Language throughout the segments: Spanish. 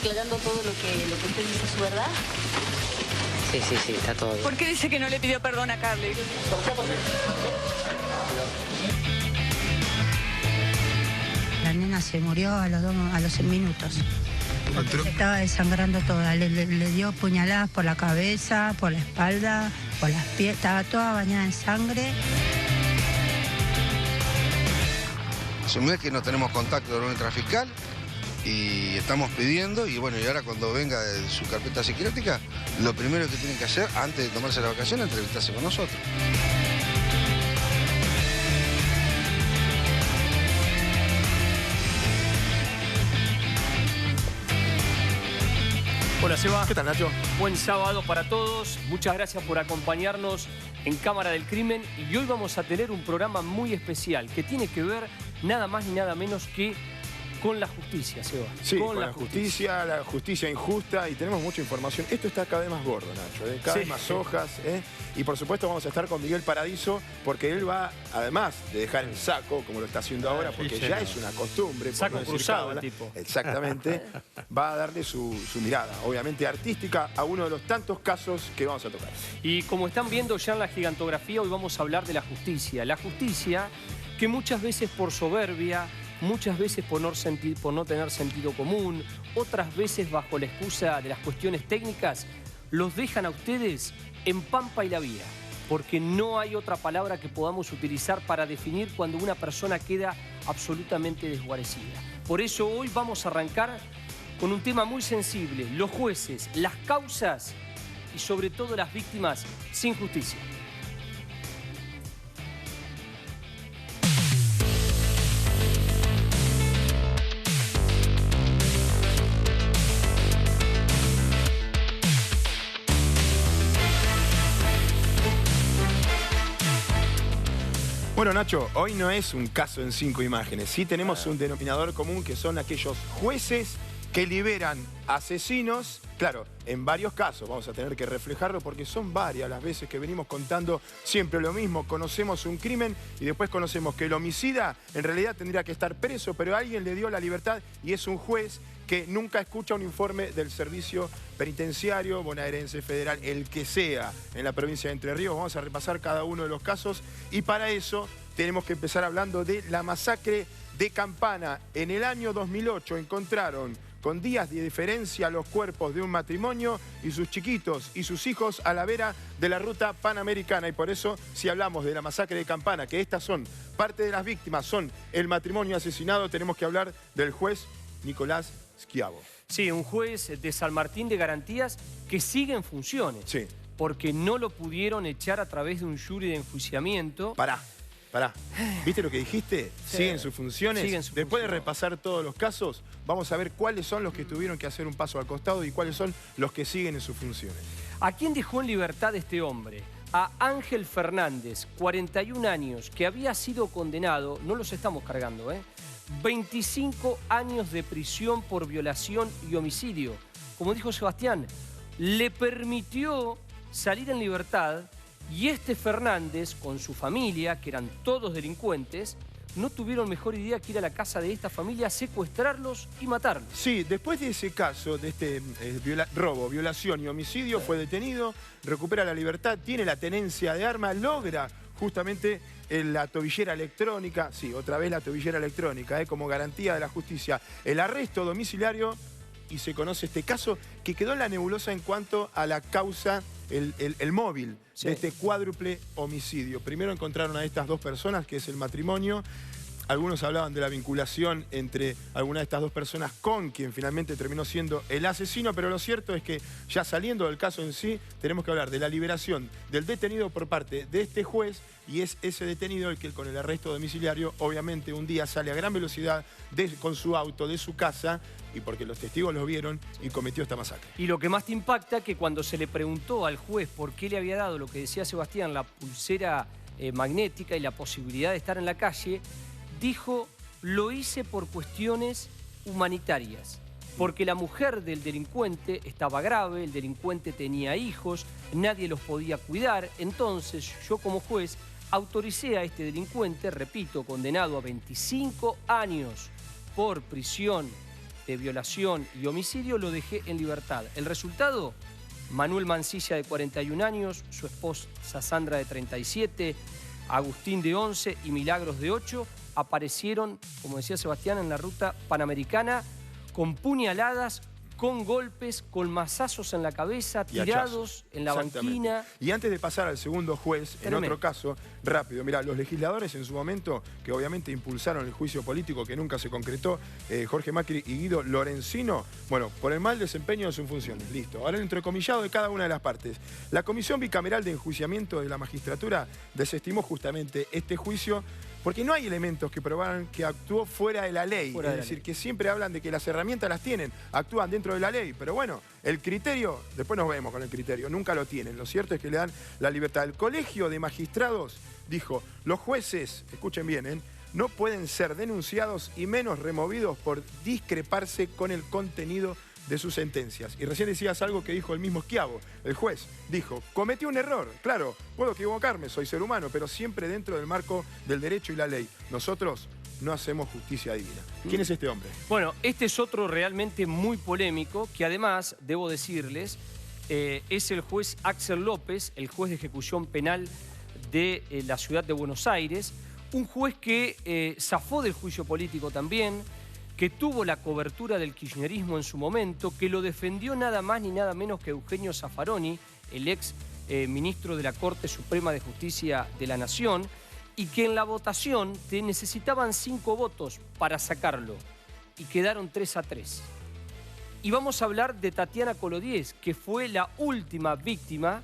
declarando todo lo que usted dice es su verdad? Sí, está todo bien. ¿Por qué dice que no le pidió perdón a Carly? La nena se murió a los 100 minutos. Porque se estaba desangrando toda. Le dio puñaladas por la cabeza, por la espalda, por las piernas. Estaba toda bañada en sangre. Hace un mes que no tenemos contacto con nuestra fiscal y estamos pidiendo, y bueno, y ahora cuando venga de su carpeta psiquiátrica, lo primero que tienen que hacer antes de tomarse la vacación es entrevistarse con nosotros. Hola Seba. ¿Qué tal, Nacho? Buen sábado para todos. Muchas gracias por acompañarnos en Cámara del Crimen. Y hoy vamos a tener un programa muy especial que tiene que ver nada más ni nada menos que con la justicia, Seba. Sí, con la justicia injusta, y tenemos mucha información. Esto está cada vez más gordo, Nacho, cada vez más hojas. Y por supuesto vamos a estar con Miguel Paradiso, porque él va, además de dejar el saco, como lo está haciendo ahora, porque ya es una costumbre. Saco cruzado el tipo. Exactamente. Va a darle su mirada, obviamente artística, a uno de los tantos casos que vamos a tocar. Y como están viendo ya en la gigantografía, hoy vamos a hablar de la justicia. La justicia que muchas veces por soberbia, muchas veces por no tener sentido común, otras veces bajo la excusa de las cuestiones técnicas, los dejan a ustedes en pampa y la vía, porque no hay otra palabra que podamos utilizar para definir cuando una persona queda absolutamente desguarecida. Por eso hoy vamos a arrancar con un tema muy sensible: los jueces, las causas y sobre todo las víctimas sin justicia. Bueno, Nacho, hoy no es un caso en 5 imágenes. Sí tenemos un denominador común, que son aquellos jueces que liberan asesinos. Claro, en varios casos vamos a tener que reflejarlo, porque son varias las veces que venimos contando siempre lo mismo. Conocemos un crimen y después conocemos que el homicida en realidad tendría que estar preso, pero alguien le dio la libertad y es un juez que nunca escucha un informe del servicio penitenciario, bonaerense, federal, el que sea, en la provincia de Entre Ríos. Vamos a repasar cada uno de los casos, y para eso tenemos que empezar hablando de la masacre de Campana. En el año 2008 encontraron con días de diferencia los cuerpos de un matrimonio y sus chiquitos y sus hijos a la vera de la ruta panamericana. Y por eso, si hablamos de la masacre de Campana, que estas son parte de las víctimas, son el matrimonio asesinado, tenemos que hablar del juez Nicolás Schiavo. Sí, un juez de San Martín de Garantías que sigue en funciones. Sí. Porque no lo pudieron echar a través de un jury de enjuiciamiento. Pará. ¿Viste lo que dijiste? Sí. Siguen sus funciones. Después de función. repasar todos los casos, vamos a ver cuáles son los que tuvieron que hacer un paso al costado y cuáles son los que siguen en sus funciones. ¿A quién dejó en libertad este hombre? A Ángel Fernández, 41 años, que había sido condenado, no los estamos cargando, 25 años de prisión por violación y homicidio. Como dijo Sebastián, le permitió salir en libertad, y este Fernández, con su familia, que eran todos delincuentes, no tuvieron mejor idea que ir a la casa de esta familia, secuestrarlos y matarlos. Sí, después de ese caso, de este robo, violación y homicidio, fue detenido, recupera la libertad, tiene la tenencia de arma, logra justamente la tobillera electrónica, sí, otra vez la tobillera electrónica, como garantía de la justicia, el arresto domiciliario, y se conoce este caso que quedó en la nebulosa en cuanto a la causa, el móvil de este cuádruple homicidio. Primero encontraron a estas dos personas, que es el matrimonio. Algunos hablaban de la vinculación entre alguna de estas dos personas con quien finalmente terminó siendo el asesino, pero lo cierto es que, ya saliendo del caso en sí, tenemos que hablar de la liberación del detenido por parte de este juez, y es ese detenido el que, con el arresto domiciliario, obviamente un día sale a gran velocidad con su auto de su casa, y porque los testigos lo vieron, y cometió esta masacre. Y lo que más te impacta, que cuando se le preguntó al juez por qué le había dado, lo que decía Sebastián, la pulsera magnética y la posibilidad de estar en la calle, dijo: lo hice por cuestiones humanitarias, porque la mujer del delincuente estaba grave, el delincuente tenía hijos, nadie los podía cuidar. Entonces yo, como juez, autoricé a este delincuente, repito, condenado a 25 años por prisión de violación y homicidio, lo dejé en libertad. El resultado, Manuel Mancilla de 41 años, su esposa Sandra de 37, Agustín de 11 y Milagros de 8, aparecieron, como decía Sebastián, en la ruta panamericana con puñaladas, con golpes, con mazazos en la cabeza, tirados en la banquina. Y antes de pasar al segundo juez, en otro caso, rápido, mira, los legisladores en su momento, que obviamente impulsaron el juicio político que nunca se concretó, Jorge Macri y Guido Lorenzino, bueno, por el mal desempeño de sus funciones, listo. Ahora el entrecomillado de cada una de las partes. La Comisión Bicameral de Enjuiciamiento de la Magistratura desestimó justamente este juicio porque no hay elementos que probaran que actuó fuera de la ley. Es decir, que siempre hablan de que las herramientas las tienen, actúan dentro de la ley. Pero bueno, el criterio, después nos vemos con el criterio, nunca lo tienen. Lo cierto es que le dan la libertad. El Colegio de Magistrados dijo, los jueces, escuchen bien, no pueden ser denunciados y menos removidos por discreparse con el contenido de sus sentencias. Y recién decías algo que dijo el mismo Schiavo, el juez, dijo, cometí un error, claro, puedo equivocarme, soy ser humano, pero siempre dentro del marco del derecho y la ley. Nosotros no hacemos justicia divina. ¿Quién es este hombre? Bueno, este es otro realmente muy polémico, que además, debo decirles, es el juez Axel López, el juez de ejecución penal de la ciudad de Buenos Aires, un juez que zafó del juicio político también, que tuvo la cobertura del kirchnerismo en su momento, que lo defendió nada más ni nada menos que Eugenio Zaffaroni, el ex ministro de la Corte Suprema de Justicia de la Nación, y que en la votación necesitaban 5 votos para sacarlo, y quedaron 3-3. Y vamos a hablar de Tatiana Colodiez, que fue la última víctima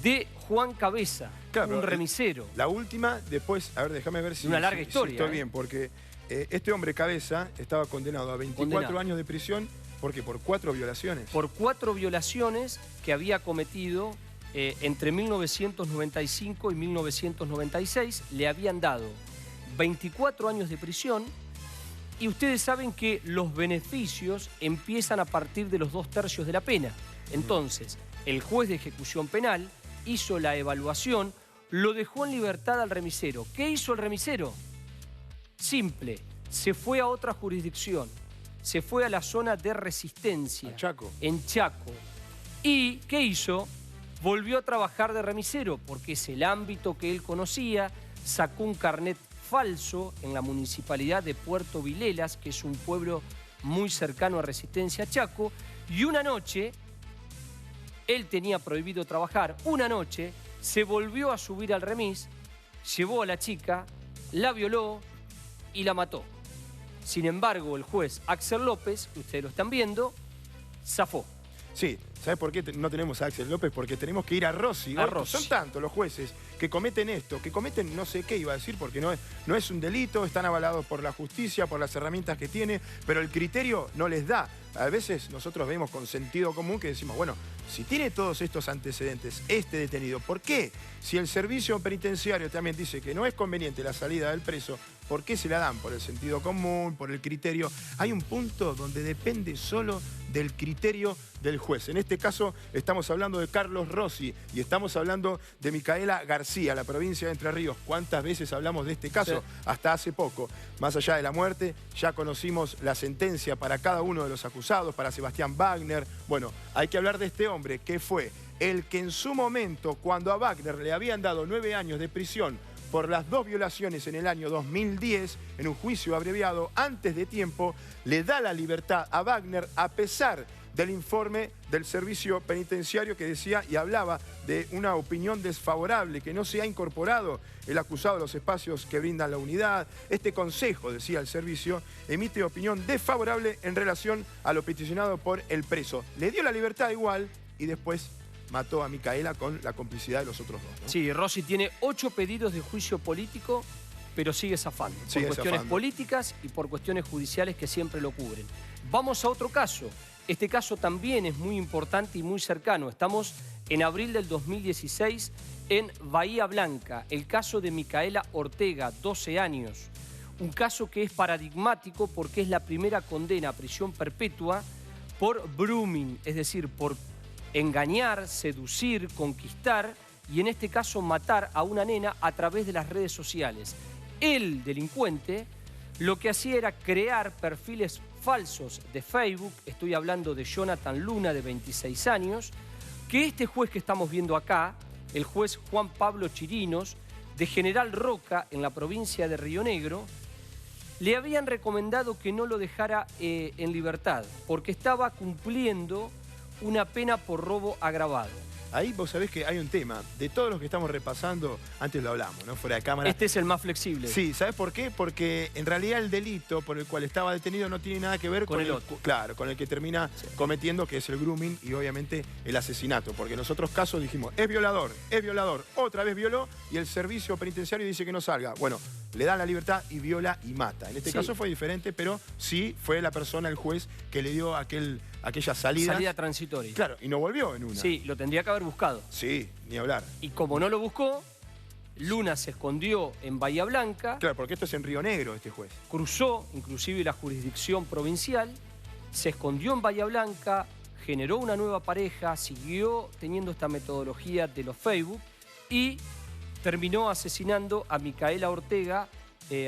de Juan Cabeza, claro, un remisero. La última, después, a ver, déjame ver si, una larga historia, si estoy bien, porque este hombre Cabeza estaba condenado a 24 años de prisión, ¿por qué? Por 4 violaciones. Por 4 violaciones que había cometido entre 1995 y 1996. Le habían dado 24 años de prisión y ustedes saben que los beneficios empiezan a partir de los 2/3 de la pena. Entonces, el juez de ejecución penal hizo la evaluación, lo dejó en libertad al remisero. ¿Qué hizo el remisero? Simple, se fue a otra jurisdicción, se fue a la zona de Resistencia, Chaco. en Chaco. ¿Y qué hizo? Volvió a trabajar de remisero, porque es el ámbito que él conocía, sacó un carnet falso en la municipalidad de Puerto Vilelas, que es un pueblo muy cercano a Resistencia, Chaco, y una noche, él tenía prohibido trabajar, una noche se volvió a subir al remis, llevó a la chica, la violó y la mató. Sin embargo, el juez Axel López, que ustedes lo están viendo, zafó. Sí, ¿sabes por qué no tenemos a Axel López? Porque tenemos que ir a Rossi. Son tantos los jueces que cometen esto, que cometen no sé qué iba a decir, porque no es un delito, están avalados por la justicia, por las herramientas que tiene, pero el criterio no les da. A veces nosotros vemos con sentido común que decimos, bueno, si tiene todos estos antecedentes, este detenido, ¿por qué? Si el servicio penitenciario también dice que no es conveniente la salida del preso, ¿por qué se la dan? Por el sentido común, por el criterio. Hay un punto donde depende solo del criterio del juez. En este caso estamos hablando de Carlos Rossi y estamos hablando de Micaela García, la provincia de Entre Ríos. ¿Cuántas veces hablamos de este caso? Sí. Hasta hace poco. Más allá de la muerte, ya conocimos la sentencia para cada uno de los acusados, para Sebastián Wagner. Bueno, hay que hablar de este hombre que fue el que en su momento, cuando a Wagner le habían dado 9 años de prisión por las 2 violaciones en el año 2010, en un juicio abreviado antes de tiempo, le da la libertad a Wagner a pesar del informe del servicio penitenciario que decía y hablaba de una opinión desfavorable, que no se ha incorporado el acusado a los espacios que brindan la unidad. Este consejo, decía el servicio, emite opinión desfavorable en relación a lo peticionado por el preso. Le dio la libertad igual y después mató a Micaela con la complicidad de los otros 2, ¿no? Sí, Rossi tiene 8 pedidos de juicio político, pero sigue zafando. Por cuestiones políticas y por cuestiones judiciales que siempre lo cubren. Vamos a otro caso. Este caso también es muy importante y muy cercano. Estamos en abril del 2016 en Bahía Blanca. El caso de Micaela Ortega, 12 años. Un caso que es paradigmático porque es la primera condena a prisión perpetua por grooming, es decir, por engañar, seducir, conquistar y en este caso matar a una nena a través de las redes sociales. El delincuente lo que hacía era crear perfiles falsos de Facebook. Estoy hablando de Jonathan Luna, de 26 años, que este juez que estamos viendo acá, el juez Juan Pablo Chirinos, de General Roca, en la provincia de Río Negro, le habían recomendado que no lo dejara en libertad, porque estaba cumpliendo una pena por robo agravado. Ahí vos sabés que hay un tema. De todos los que estamos repasando, antes lo hablamos, ¿no? Fuera de cámara. Este es el más flexible. Sí, ¿sabés por qué? Porque en realidad el delito por el cual estaba detenido no tiene nada que ver con el otro. Claro, con el que termina cometiendo, que es el grooming y obviamente el asesinato. Porque en los otros casos dijimos, es violador, otra vez violó y el servicio penitenciario dice que no salga. Bueno, le dan la libertad y viola y mata. En este caso fue diferente, pero sí fue la persona, el juez, que le dio aquella salida. Salida transitoria. Claro, y no volvió en una. Sí, lo tendría que haber buscado. Sí, ni hablar. Y como no lo buscó, Luna se escondió en Bahía Blanca. Claro, porque esto es en Río Negro, este juez. Cruzó inclusive la jurisdicción provincial, se escondió en Bahía Blanca, generó una nueva pareja, siguió teniendo esta metodología de los Facebook y terminó asesinando a Micaela Ortega,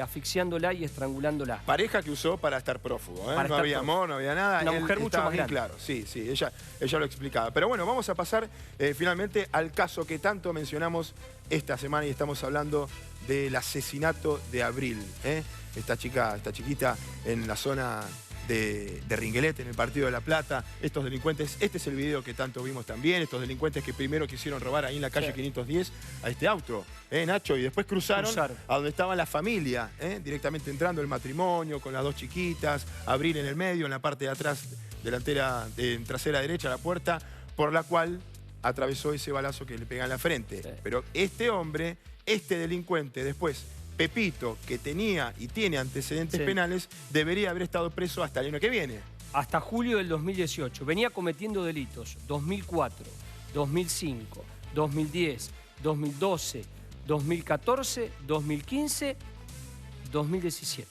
asfixiándola y estrangulándola. Pareja que usó para estar prófugo, ¿eh? No había amor, no había nada. Una mujer mucho más grande. Claro, sí, ella lo explicaba. Pero bueno, vamos a pasar finalmente al caso que tanto mencionamos esta semana y estamos hablando del asesinato de Abril, ¿eh? Esta chiquita en la zona de Ringuelete, en el Partido de La Plata. Estos delincuentes, este es el video que tanto vimos también, estos delincuentes que primero quisieron robar ahí en la calle 510 a este auto, Nacho, y después cruzaron a donde estaba la familia, directamente entrando el matrimonio con las dos chiquitas, Abril en el medio, en la parte de atrás, delantera, trasera derecha, la puerta, por la cual atravesó ese balazo que le pega en la frente. Sí. Pero este hombre, este delincuente, después Pepito, que tenía y tiene antecedentes penales, debería haber estado preso hasta el año que viene. Hasta julio del 2018. Venía cometiendo delitos 2004, 2005, 2010, 2012, 2014, 2015, 2017.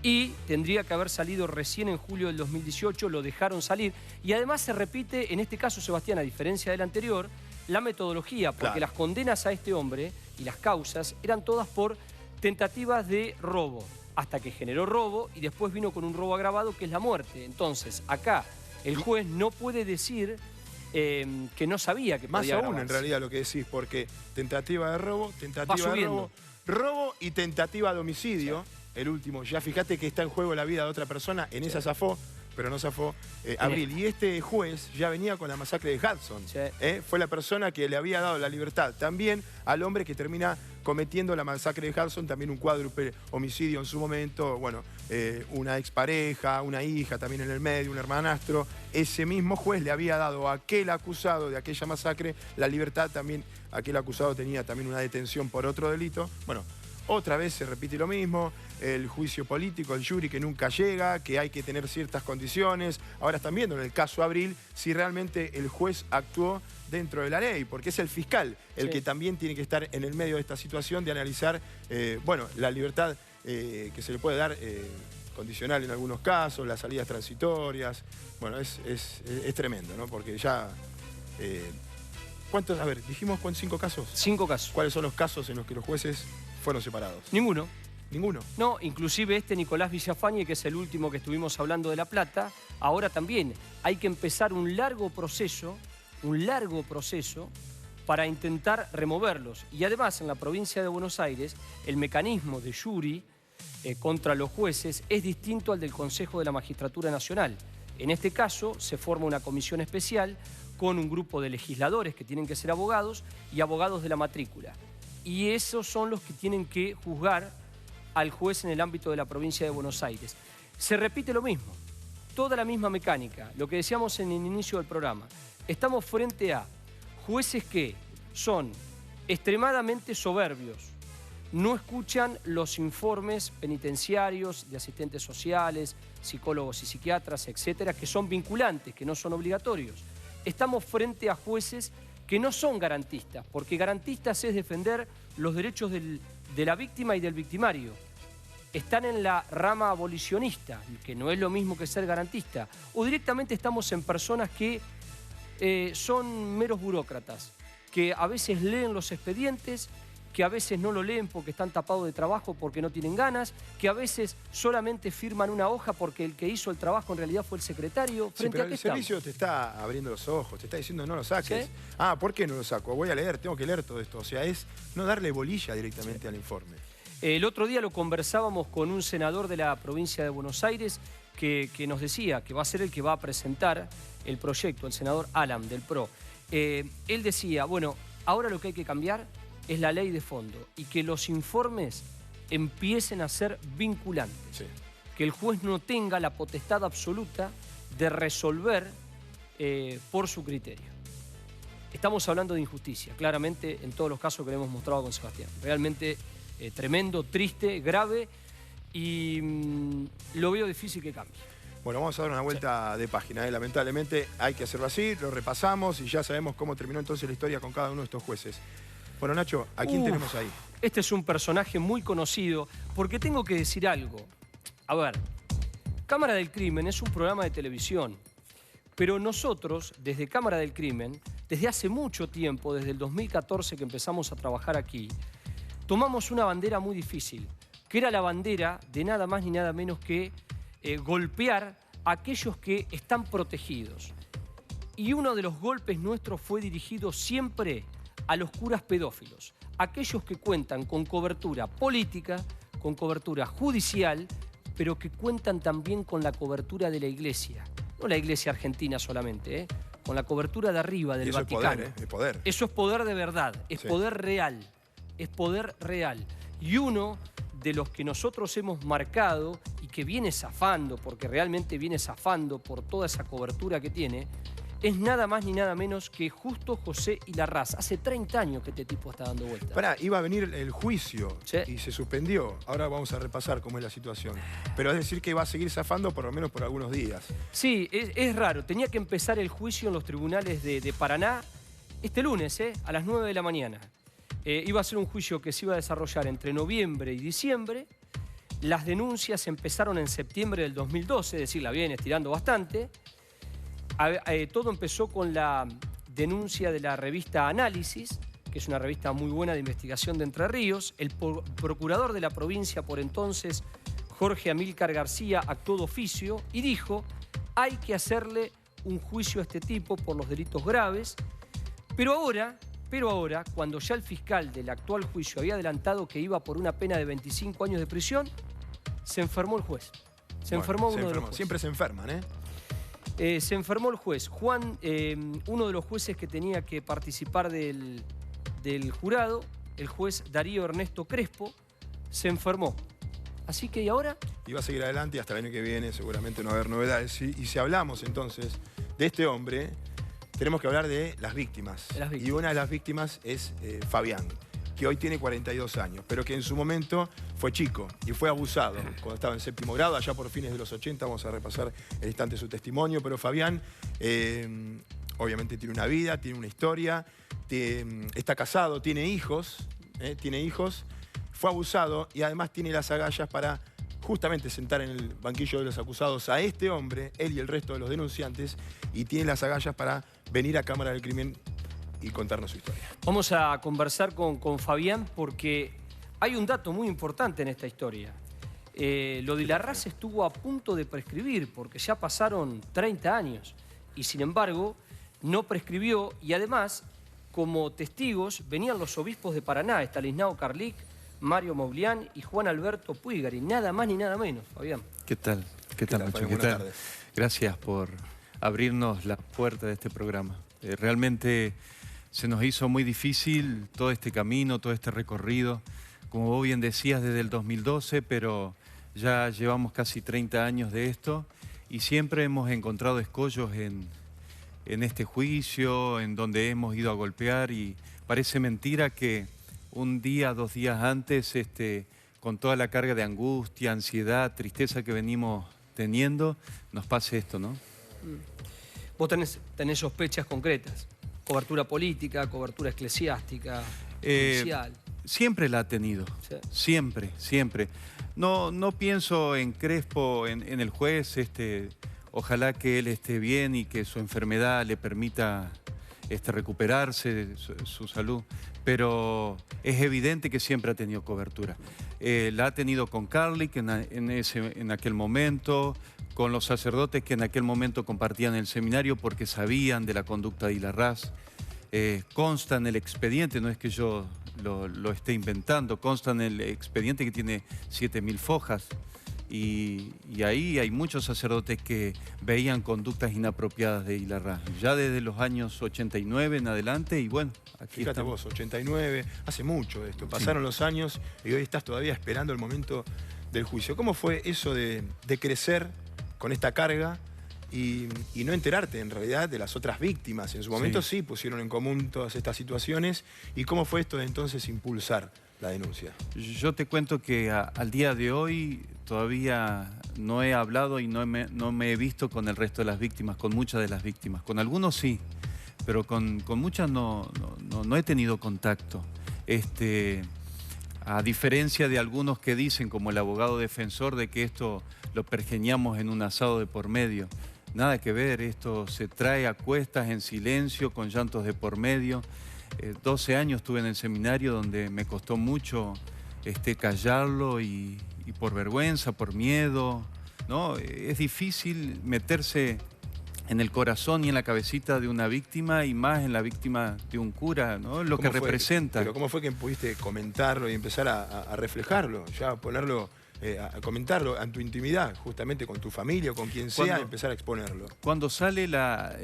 Y tendría que haber salido recién en julio del 2018, lo dejaron salir. Y además se repite, en este caso, Sebastián, a diferencia del anterior, la metodología, porque las condenas a este hombre y las causas eran todas por tentativas de robo, hasta que generó robo y después vino con un robo agravado que es la muerte. Entonces, acá el juez no puede decir que no sabía que podía agravarse. Más aún en realidad lo que decís, porque tentativa de robo, robo y tentativa de homicidio, el último. Ya fíjate que está en juego la vida de otra persona, en esa zafó, pero no zafó Abril. Y este juez ya venía con la masacre de Hudson. Fue la persona que le había dado la libertad también al hombre que termina cometiendo la masacre de Hudson, también un cuádruple homicidio en su momento, bueno, una expareja, una hija también en el medio, un hermanastro. Ese mismo juez le había dado a aquel acusado de aquella masacre la libertad también. Aquel acusado tenía también una detención por otro delito. Bueno, otra vez se repite lo mismo, el juicio político, el jury que nunca llega, que hay que tener ciertas condiciones. Ahora están viendo en el caso Abril si realmente el juez actuó dentro de la ley, porque es el fiscal el que también tiene que estar en el medio de esta situación de analizar, bueno, la libertad que se le puede dar condicional en algunos casos, las salidas transitorias. Bueno, es tremendo, ¿no? Porque ya... ¿cuántos? A ver, dijimos 5 casos. 5 casos. ¿Cuáles son los casos en los que los jueces fueron separados? Ninguno. ¿Ninguno? No, inclusive Nicolás Villafañe, que es el último que estuvimos hablando de La Plata, ahora también hay que empezar un largo proceso para intentar removerlos. Y además, en la provincia de Buenos Aires, el mecanismo de jury contra los jueces es distinto al del Consejo de la Magistratura Nacional. En este caso, se forma una comisión especial con un grupo de legisladores que tienen que ser abogados y abogados de la matrícula. Y esos son los que tienen que juzgar al juez en el ámbito de la provincia de Buenos Aires. Se repite lo mismo, toda la misma mecánica, lo que decíamos en el inicio del programa. Estamos frente a jueces que son extremadamente soberbios, no escuchan los informes penitenciarios de asistentes sociales, psicólogos y psiquiatras, etcétera, que son vinculantes, que no son obligatorios. Estamos frente a jueces que no son garantistas, porque garantistas es defender los derechos de la víctima y del victimario. Están en la rama abolicionista, que no es lo mismo que ser garantista. O directamente estamos en personas que son meros burócratas, que a veces leen los expedientes que a veces no lo leen porque están tapados de trabajo, porque no tienen ganas, que a veces solamente firman una hoja porque el que hizo el trabajo en realidad fue el secretario. Sí, ¿Frente pero a qué el servicio te está abriendo los ojos, te está diciendo no lo saques. ¿Sí? Ah, ¿por qué no lo saco? Voy a leer, tengo que leer todo esto. O sea, es no darle bolilla directamente al informe. El otro día lo conversábamos con un senador de la provincia de Buenos Aires que nos decía que va a ser el que va a presentar el proyecto, el senador Alam del PRO. Él decía, bueno, ahora lo que hay que cambiar es la ley de fondo y que los informes empiecen a ser vinculantes. Sí. Que el juez no tenga la potestad absoluta de resolver por su criterio. Estamos hablando de injusticia, claramente, en todos los casos que le hemos mostrado con Sebastián. Realmente tremendo, triste, grave y lo veo difícil que cambie. Bueno, vamos a dar una vuelta de página. Lamentablemente hay que hacerlo así, lo repasamos y ya sabemos cómo terminó entonces la historia con cada uno de estos jueces. Bueno, Nacho, ¿a quién tenemos ahí? Este es un personaje muy conocido, porque tengo que decir algo. A ver, Cámara del Crimen es un programa de televisión, pero nosotros, desde Cámara del Crimen, desde hace mucho tiempo, desde el 2014 que empezamos a trabajar aquí, tomamos una bandera muy difícil, que era la bandera de nada más ni nada menos que golpear a aquellos que están protegidos. Y uno de los golpes nuestros fue dirigido siempre a los curas pedófilos, aquellos que cuentan con cobertura política, con cobertura judicial, pero que cuentan también con la cobertura de la Iglesia. No la Iglesia argentina solamente, con la cobertura de arriba del Vaticano. Es poder. Eso es poder de verdad, es Sí. poder real, es poder real. Y uno de los que nosotros hemos marcado y que viene zafando, porque realmente viene zafando por toda esa cobertura que tiene, es nada más ni nada menos que Justo José Larraz. Hace 30 años que este tipo está dando vueltas. Pará, iba a venir el juicio Sí. y se suspendió. Ahora vamos a repasar cómo es la situación. Pero es decir que va a seguir zafando por lo menos por algunos días. Sí, es raro. Tenía que empezar el juicio en los tribunales de Paraná este lunes, a las 9 de la mañana. Iba a ser un juicio que se iba a desarrollar entre noviembre y diciembre. Las denuncias empezaron en septiembre del 2012, es decir, la vienen estirando bastante. Todo empezó con la denuncia de la revista Análisis, que es una revista muy buena de investigación de Entre Ríos. El procurador de la provincia por entonces, Jorge Amílcar García, actuó de oficio y dijo: hay que hacerle un juicio a este tipo por los delitos graves. Pero ahora, cuando ya el fiscal del actual juicio había adelantado que iba por una pena de 25 años de prisión, se enfermó el juez. Se enfermó uno de los jueces. Siempre se enferman, ¿eh? Se enfermó el juez. Juan, uno de los jueces que tenía que participar del jurado, el juez Darío Ernesto Crespo, se enfermó. Así que, ¿y ahora? Y va a seguir adelante y hasta el año que viene seguramente no va a haber novedades. Y si hablamos entonces de este hombre, tenemos que hablar de las víctimas. Y una de las víctimas es Fabián, que hoy tiene 42 años, pero que en su momento fue chico y fue abusado cuando estaba en séptimo grado, allá por fines de los 80. Vamos a repasar el instante su testimonio, pero Fabián obviamente tiene una vida, tiene una historia, está casado, tiene hijos, fue abusado y además tiene las agallas para justamente sentar en el banquillo de los acusados a este hombre, él y el resto de los denunciantes, y tiene las agallas para venir a Cámara del Crimen y contarnos su historia. Vamos a conversar con Fabián porque hay un dato muy importante en esta historia. Lo de Larraz estuvo a punto de prescribir porque ya pasaron 30 años y sin embargo no prescribió y además como testigos venían los obispos de Paraná, Estanislao Carlic, Mario Moulián y Juan Alberto Puigari, nada más ni nada menos, Fabián. ¿Qué tal? ¿Qué tal, Nacho? ¿Qué tal? Gracias por abrirnos la puerta de este programa. Realmente se nos hizo muy difícil todo este camino, todo este recorrido. Como vos bien decías, desde el 2012, pero ya llevamos casi 30 años de esto y siempre hemos encontrado escollos en este juicio, en donde hemos ido a golpear y parece mentira que un día, 2 días antes, con toda la carga de angustia, ansiedad, tristeza que venimos teniendo, nos pase esto, ¿no? Vos tenés sospechas concretas, cobertura política, cobertura eclesiástica, judicial. Siempre la ha tenido, Sí. siempre. No pienso en Crespo, en el juez, ojalá que él esté bien y que su enfermedad le permita recuperarse su salud, pero es evidente que siempre ha tenido cobertura. La ha tenido con Carlick en aquel momento, con los sacerdotes que en aquel momento compartían el seminario porque sabían de la conducta de Hilarrás. Consta en el expediente, no es que yo lo esté inventando, consta en el expediente que tiene 7.000 fojas. Y ahí hay muchos sacerdotes que veían conductas inapropiadas de Hilarrás, ya desde los años 89 en adelante, y bueno, aquí fíjate estamos. vos, 89, hace mucho esto, pasaron los años y hoy estás todavía esperando el momento del juicio. ¿Cómo fue eso de crecer con esta carga y no enterarte en realidad de las otras víctimas? En su momento sí pusieron en común todas estas situaciones. ¿Y cómo fue esto de entonces impulsar la denuncia? Yo te cuento que al día de hoy todavía no he hablado y no me he visto con el resto de las víctimas, con muchas de las víctimas. Con algunos sí, pero con muchas no he tenido contacto. A diferencia de algunos que dicen, como el abogado defensor, de que esto lo pergeñamos en un asado de por medio. Nada que ver, esto se trae a cuestas, en silencio, con llantos de por medio. 12 años estuve en el seminario donde me costó mucho callarlo y por vergüenza, por miedo, ¿no? Es difícil meterse en el corazón y en la cabecita de una víctima y más en la víctima de un cura, ¿no? Lo que representa. Pero ¿cómo fue que pudiste comentarlo y empezar a reflejarlo, ya a ponerlo, a comentarlo en tu intimidad, justamente con tu familia o con quien sea, empezar a exponerlo? Cuando sale la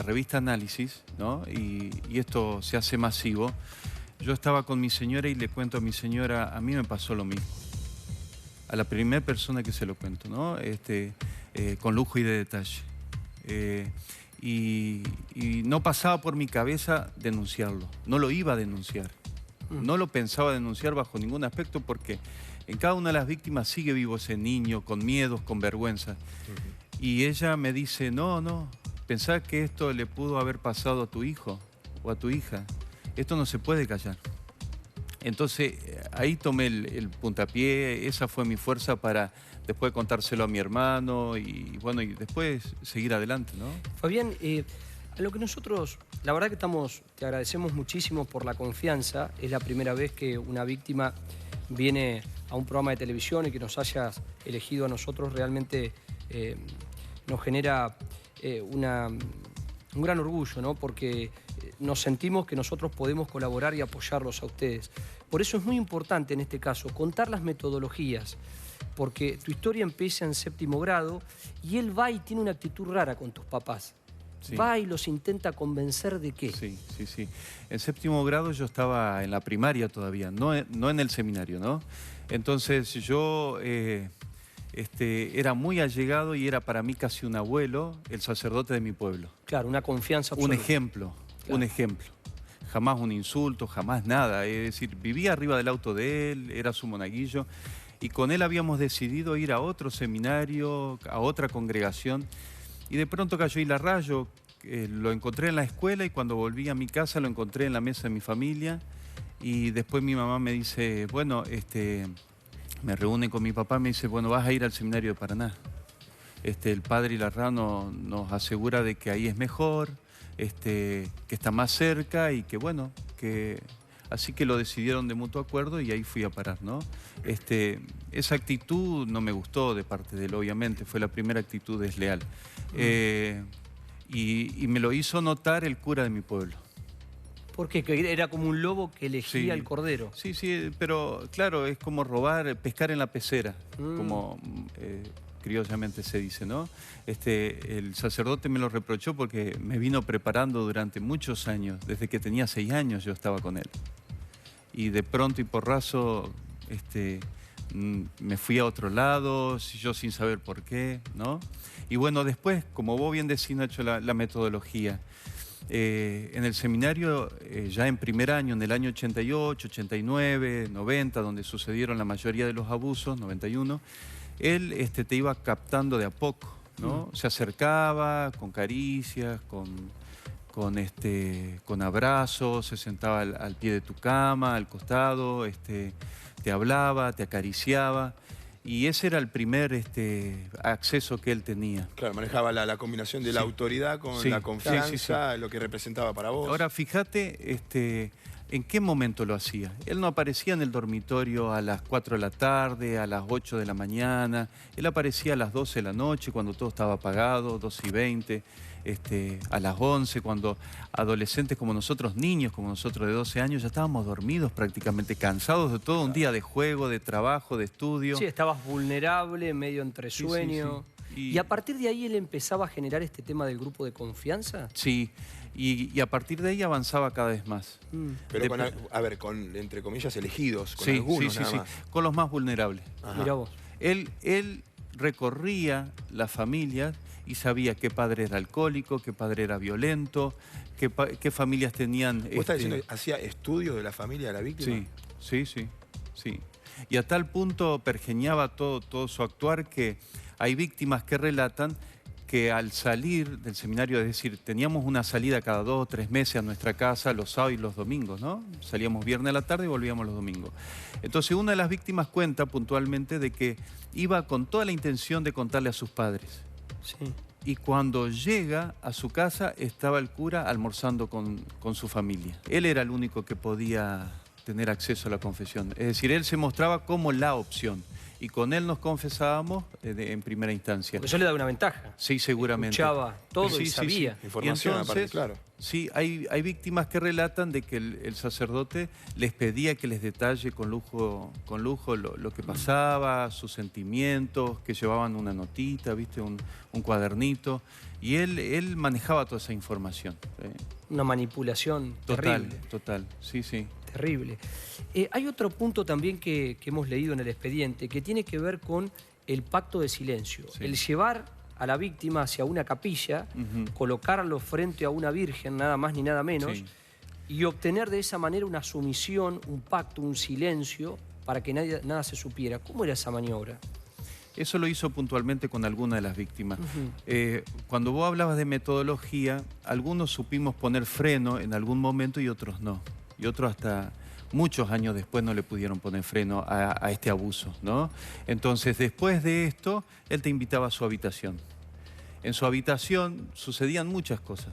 revista Análisis, ¿no? y esto se hace masivo, yo estaba con mi señora y le cuento a mi señora, a mí me pasó lo mismo. A la primera persona que se lo cuento, ¿no? Con lujo y de detalle. Y no pasaba por mi cabeza denunciarlo, no lo iba a denunciar. No lo pensaba denunciar bajo ningún aspecto porque en cada una de las víctimas sigue vivo ese niño, con miedos, con vergüenza. Y ella me dice, no, pensá que esto le pudo haber pasado a tu hijo o a tu hija. Esto no se puede callar. Entonces, ahí tomé el puntapié, esa fue mi fuerza para después contárselo a mi hermano y bueno, y después seguir adelante, ¿no? Fabián, a lo que nosotros, la verdad que te agradecemos muchísimo por la confianza. Es la primera vez que una víctima viene a un programa de televisión y que nos hayas elegido a nosotros realmente nos genera un gran orgullo, ¿no? Porque nos sentimos que nosotros podemos colaborar y apoyarlos a ustedes. Por eso es muy importante en este caso contar las metodologías, porque tu historia empieza en 7º grado y él va y tiene una actitud rara con tus papás. Sí. Va y los intenta convencer de qué. Sí. En 7º grado yo estaba en la primaria todavía, no en el seminario, ¿no? Entonces yo era muy allegado y era para mí casi un abuelo, el sacerdote de mi pueblo. Claro, una confianza absoluta. Un ejemplo, claro. Un ejemplo. Jamás un insulto, jamás nada. Es decir, vivía arriba del auto de él, era su monaguillo. Y con él habíamos decidido ir a otro seminario, a otra congregación. Y de pronto cayó Hilarrás, yo lo encontré en la escuela y cuando volví a mi casa lo encontré en la mesa de mi familia. Y después mi mamá me dice, bueno, me reúne con mi papá, me dice, bueno, vas a ir al seminario de Paraná. El padre Hilarrás nos asegura de que ahí es mejor, que está más cerca y que bueno, así que lo decidieron de mutuo acuerdo y ahí fui a parar, ¿no? Esa actitud no me gustó de parte de él, obviamente, fue la primera actitud desleal. Y me lo hizo notar el cura de mi pueblo. ¿Por qué? Que era como un lobo que elegía el cordero. Sí, pero claro, es como robar, pescar en la pecera, como criollamente se dice, ¿no? El sacerdote me lo reprochó porque me vino preparando durante muchos años, desde que tenía 6 años yo estaba con él. Y de pronto y porrazo me fui a otro lado, yo sin saber por qué, ¿no? Y bueno, después, como vos bien decís, Nacho, la metodología. En el seminario, ya en primer año, en el año 88, 89, 90, donde sucedieron la mayoría de los abusos, 91, él te iba captando de a poco, ¿no? Se acercaba con caricias, con abrazos, se sentaba al pie de tu cama, al costado, te hablaba, te acariciaba. Y ese era el primer acceso que él tenía. Claro, manejaba la combinación de la autoridad con la confianza, lo que representaba para vos. Ahora, fíjate en qué momento lo hacía. Él no aparecía en el dormitorio a las 4 de la tarde, a las 8 de la mañana. Él aparecía a las 12 de la noche, cuando todo estaba apagado, 2:20. A las 11, cuando adolescentes como nosotros, niños como nosotros de 12 años, ya estábamos dormidos prácticamente, cansados de todo un día de juego, de trabajo, de estudio. Sí, estabas vulnerable, medio entre sueño. ¿Y a partir de ahí él empezaba a generar este tema del grupo de confianza? Sí, y a partir de ahí avanzaba cada vez más. Pero con, entre comillas, elegidos, con algunos nada más. Con los más vulnerables. Mirá vos. Él recorría las familias y sabía qué padre era alcohólico, qué padre era violento, qué familias tenían... ¿Vos estás diciendo que hacía estudios de la familia de la víctima? Sí. Y a tal punto pergeñaba todo su actuar que hay víctimas que relatan que al salir del seminario, es decir, teníamos una salida cada 2 o 3 meses a nuestra casa los sábados y los domingos, ¿no? Salíamos viernes a la tarde y volvíamos los domingos. Entonces una de las víctimas cuenta puntualmente de que iba con toda la intención de contarle a sus padres. Sí. Y cuando llega a su casa estaba el cura almorzando con su familia. Él era el único que podía tener acceso a la confesión. Es decir, él se mostraba como la opción. Y con él nos confesábamos en primera instancia. Porque eso le da una ventaja. Sí, seguramente. Escuchaba todo y sabía. Información, y entonces, aparte, claro. Sí, hay víctimas que relatan de que el sacerdote les pedía que les detalle con lujo lo que pasaba, sus sentimientos, que llevaban una notita, ¿viste? Un cuadernito. Y él manejaba toda esa información. Una manipulación terrible. Total, sí. Terrible. Hay otro punto también que hemos leído en el expediente que tiene que ver con el pacto de silencio. Sí. El llevar a la víctima hacia una capilla, colocarlo frente a una virgen, nada más ni nada menos, y obtener de esa manera una sumisión, un pacto, un silencio, para que nada se supiera. ¿Cómo era esa maniobra? Eso lo hizo puntualmente con alguna de las víctimas. Cuando vos hablabas de metodología, algunos supimos poner freno en algún momento y otros no. Y otros hasta muchos años después no le pudieron poner freno a este abuso, ¿no? Entonces, después de esto, él te invitaba a su habitación. En su habitación sucedían muchas cosas.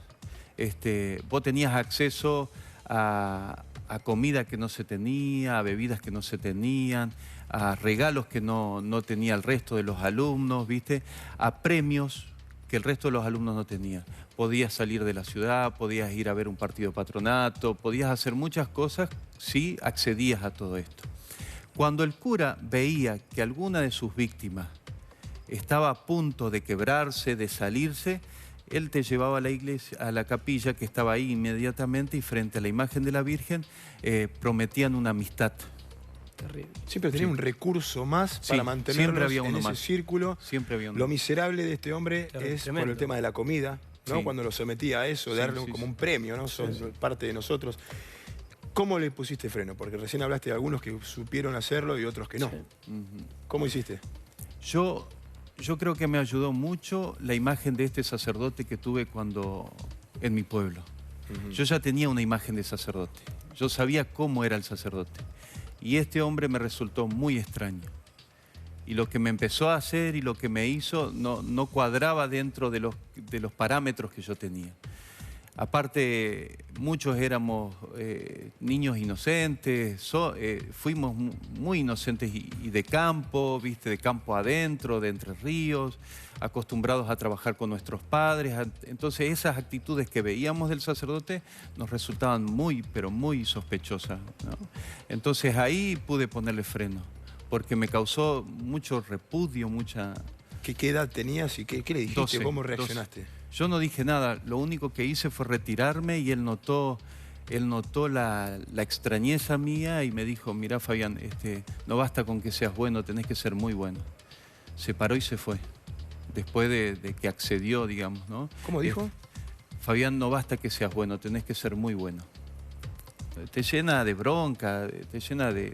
Vos tenías acceso a comida que no se tenía, a bebidas que no se tenían, a regalos que no tenía el resto de los alumnos, ¿viste? A premios que el resto de los alumnos no tenían. Podías salir de la ciudad, podías ir a ver un partido de patronato, podías hacer muchas cosas si accedías a todo esto. Cuando el cura veía que alguna de sus víctimas estaba a punto de quebrarse, de salirse, él te llevaba a la iglesia, a la capilla que estaba ahí inmediatamente y frente a la imagen de la Virgen prometían una amistad. Terrible. Siempre tenía un recurso más para mantenernos en ese círculo. Siempre había uno. Lo miserable de este hombre es tremendo. por el tema de la comida, ¿no? Cuando lo sometía a eso, darle como un premio, ¿no? Son parte de nosotros. ¿Cómo le pusiste freno? Porque recién hablaste de algunos que supieron hacerlo y otros que no. ¿Cómo hiciste? Yo creo que me ayudó mucho la imagen de este sacerdote que tuve en mi pueblo. Yo ya tenía una imagen de sacerdote. Yo sabía cómo era el sacerdote. Y este hombre me resultó muy extraño. Y lo que me empezó a hacer y lo que me hizo no cuadraba dentro de los parámetros que yo tenía. Aparte, muchos éramos niños inocentes, fuimos muy inocentes y de campo, ¿viste? De campo adentro, de Entre Ríos, acostumbrados a trabajar con nuestros padres. Entonces esas actitudes que veíamos del sacerdote nos resultaban muy, pero muy sospechosas, ¿no? Entonces ahí pude ponerle freno, porque me causó mucho repudio, mucha... ¿Qué edad tenías y qué le dijiste? 12, ¿Cómo reaccionaste? 12. Yo no dije nada, lo único que hice fue retirarme y él notó la extrañeza mía y me dijo, mirá Fabián, no basta con que seas bueno, tenés que ser muy bueno. Se paró y se fue, después de que accedió, digamos, ¿no? ¿Cómo dijo? Fabián, no basta que seas bueno, tenés que ser muy bueno. Te llena de bronca, te llena de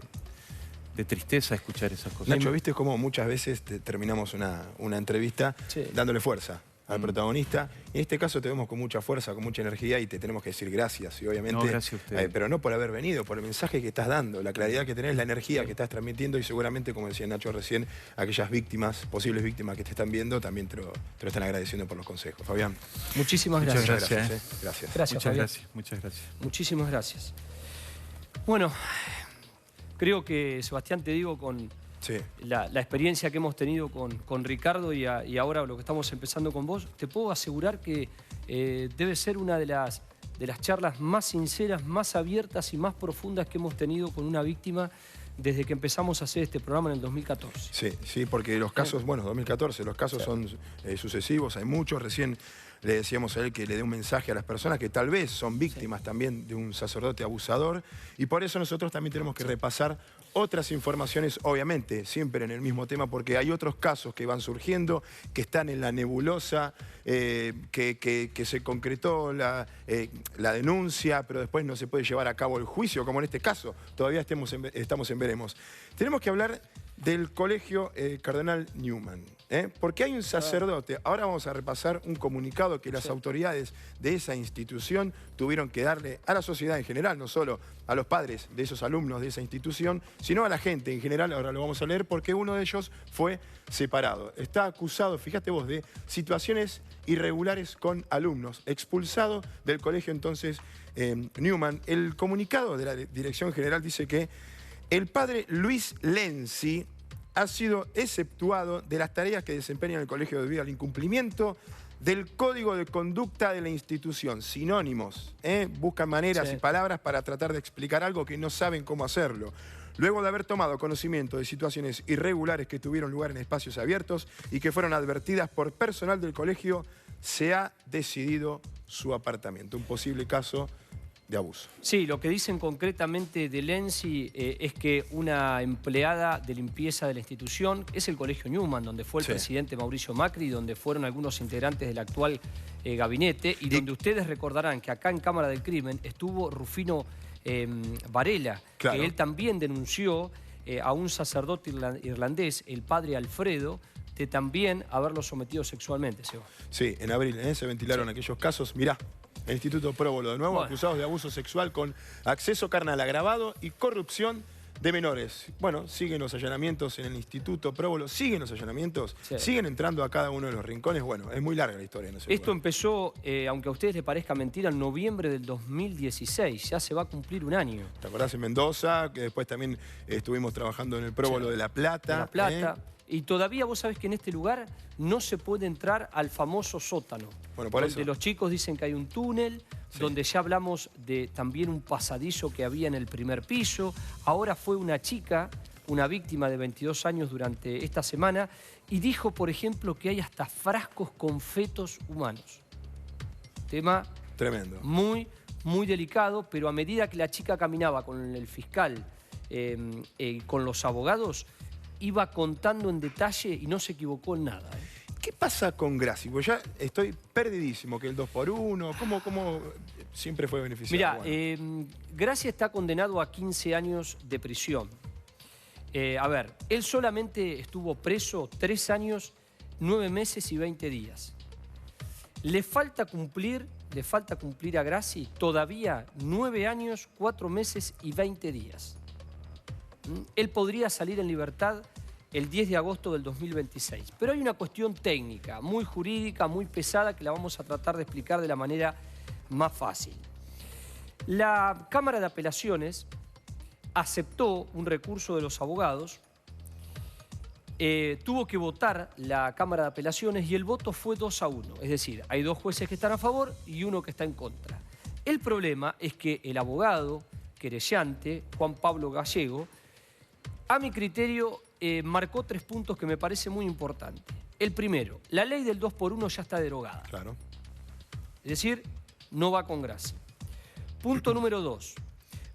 tristeza escuchar esas cosas. Nacho, ¿viste cómo muchas veces terminamos una entrevista dándole fuerza al protagonista. En este caso te vemos con mucha fuerza, con mucha energía y te tenemos que decir gracias. Y obviamente, no, gracias a usted. Pero no por haber venido, por el mensaje que estás dando, la claridad que tenés, la energía que estás transmitiendo y seguramente, como decía Nacho recién, aquellas víctimas, posibles víctimas que te están viendo, también te lo están agradeciendo por los consejos. Fabián. Muchísimas gracias. Muchas gracias. Gracias. Gracias, Muchas Fabián. gracias, muchas gracias. Muchísimas gracias. Bueno, creo que, Sebastián, te digo, con Sí. la experiencia que hemos tenido con Ricardo y ahora lo que estamos empezando con vos, te puedo asegurar que debe ser una de las charlas más sinceras, más abiertas y más profundas que hemos tenido con una víctima desde que empezamos a hacer este programa en el 2014. Sí, sí, porque los casos, bueno, 2014, los casos son sucesivos, hay muchos. Recién le decíamos a él que le dé un mensaje a las personas que tal vez son víctimas también de un sacerdote abusador, y por eso nosotros también tenemos que repasar otras informaciones, obviamente, siempre en el mismo tema, porque hay otros casos que van surgiendo, que están en la nebulosa, que se concretó la denuncia, pero después no se puede llevar a cabo el juicio, como en este caso. Todavía estamos en veremos. Tenemos que hablar del colegio Cardenal Newman, porque hay un sacerdote. Ahora vamos a repasar un comunicado que las autoridades de esa institución tuvieron que darle a la sociedad en general, no solo a los padres de esos alumnos de esa institución, sino a la gente en general. Ahora lo vamos a leer porque uno de ellos fue separado. Está acusado, fíjate vos, de situaciones irregulares con alumnos, expulsado del colegio entonces Newman. El comunicado de la Dirección General dice que el padre Luis Lenzi ha sido exceptuado de las tareas que desempeña en el colegio debido al incumplimiento del código de conducta de la institución. Sinónimos, buscan maneras y palabras para tratar de explicar algo que no saben cómo hacerlo. Luego de haber tomado conocimiento de situaciones irregulares que tuvieron lugar en espacios abiertos y que fueron advertidas por personal del colegio, se ha decidido su apartamiento. Un posible caso de abuso. Sí, lo que dicen concretamente de Lenzi es que una empleada de limpieza de la institución, es el colegio Newman, donde fue el presidente Mauricio Macri, donde fueron algunos integrantes del actual gabinete, y donde ustedes recordarán que acá en Cámara del Crimen estuvo Rufino Varela, claro, que él también denunció a un sacerdote irlandés, el padre Alfredo, de también haberlo sometido sexualmente, Seba. Sí, en abril se ventilaron aquellos casos. Mirá, el Instituto Próbolo, de nuevo, acusados de abuso sexual con acceso carnal agravado y corrupción de menores. Bueno, siguen los allanamientos en el Instituto Próbolo, siguen los allanamientos, siguen entrando a cada uno de los rincones. Bueno, es muy larga la historia. No sé. Esto empezó, aunque a ustedes les parezca mentira, en noviembre del 2016. Ya se va a cumplir un año. ¿Te acordás en Mendoza? Que después también estuvimos trabajando en el Próbolo de La Plata. De La Plata. Y todavía vos sabés que en este lugar no se puede entrar al famoso sótano. Bueno, por donde eso. Los chicos dicen que hay un túnel, donde ya hablamos de también un pasadizo que había en el primer piso. Ahora fue una chica, una víctima de 22 años durante esta semana, y dijo, por ejemplo, que hay hasta frascos con fetos humanos. Tema tremendo. Muy, muy delicado, pero a medida que la chica caminaba con el fiscal, con los abogados, iba contando en detalle y no se equivocó en nada. ¿Qué pasa con Graci? Pues ya estoy perdidísimo, que el 2x1, ¿cómo siempre fue beneficiado? Mirá, Graci está condenado a 15 años de prisión. A ver, él solamente estuvo preso 3 años, 9 meses y 20 días. Le falta cumplir a Graci todavía 9 años, 4 meses y 20 días. Él podría salir en libertad el 10 de agosto del 2026. Pero hay una cuestión técnica, muy jurídica, muy pesada, que la vamos a tratar de explicar de la manera más fácil. La Cámara de Apelaciones aceptó un recurso de los abogados, tuvo que votar la Cámara de Apelaciones y el voto fue 2-1. Es decir, hay 2 jueces que están a favor y 1 que está en contra. El problema es que el abogado querellante, Juan Pablo Gallego, a mi criterio, marcó 3 puntos que me parece muy importantes. El primero, la ley del 2x1 ya está derogada. Claro. Es decir, no va con Graci. Punto número 2,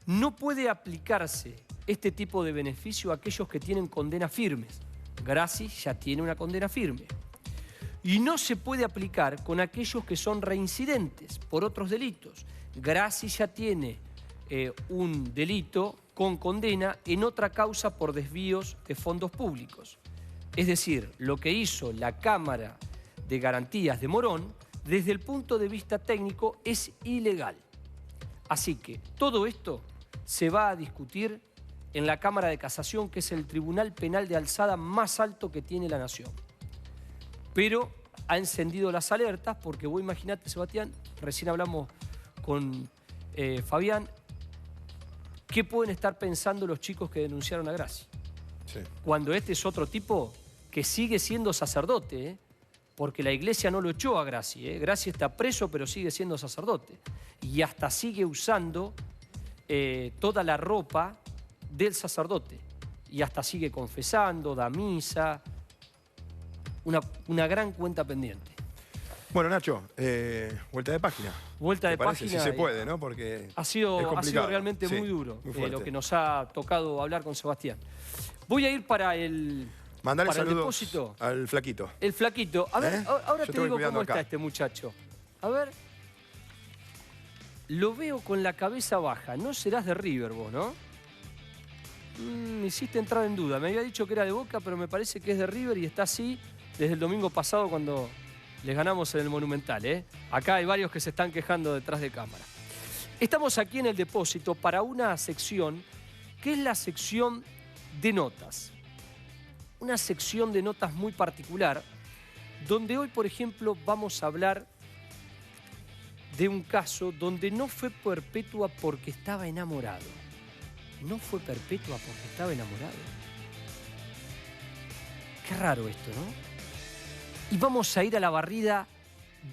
no puede aplicarse este tipo de beneficio a aquellos que tienen condenas firmes. Graci ya tiene una condena firme. Y no se puede aplicar con aquellos que son reincidentes por otros delitos. Graci ya tiene un delito con condena en otra causa por desvíos de fondos públicos. Es decir, lo que hizo la Cámara de garantías de Morón, desde el punto de vista técnico es ilegal. Así que todo esto se va a discutir en la Cámara de Casación, que es el tribunal penal de alzada más alto que tiene la nación. Pero ha encendido las alertas porque vos imaginate, Sebastián, recién hablamos con Fabián, ¿qué pueden estar pensando los chicos que denunciaron a Graci? Sí. Cuando este es otro tipo que sigue siendo sacerdote, porque la iglesia no lo echó a Graci. Graci está preso, pero sigue siendo sacerdote. Y hasta sigue usando toda la ropa del sacerdote. Y hasta sigue confesando, da misa. Una gran cuenta pendiente. Bueno, Nacho, vuelta de página. Vuelta de página. Si se puede, ¿no? Porque ha sido realmente muy duro lo que nos ha tocado hablar con Sebastián. Voy a ir para el... Mandale para saludos el depósito. Al flaquito. El flaquito. A ver, ahora te digo cómo está acá este muchacho. A ver. Lo veo con la cabeza baja. No serás de River vos, ¿no? Me hiciste entrar en duda. Me había dicho que era de Boca, pero me parece que es de River y está así desde el domingo pasado cuando les ganamos en el Monumental. Acá hay varios que se están quejando detrás de cámara. Estamos aquí en el depósito para una sección que es la sección de notas. Una sección de notas muy particular, donde hoy, por ejemplo, vamos a hablar de un caso donde no fue perpetua porque estaba enamorado. No fue perpetua porque estaba enamorado. Qué raro esto, ¿no? Y vamos a ir a la barrida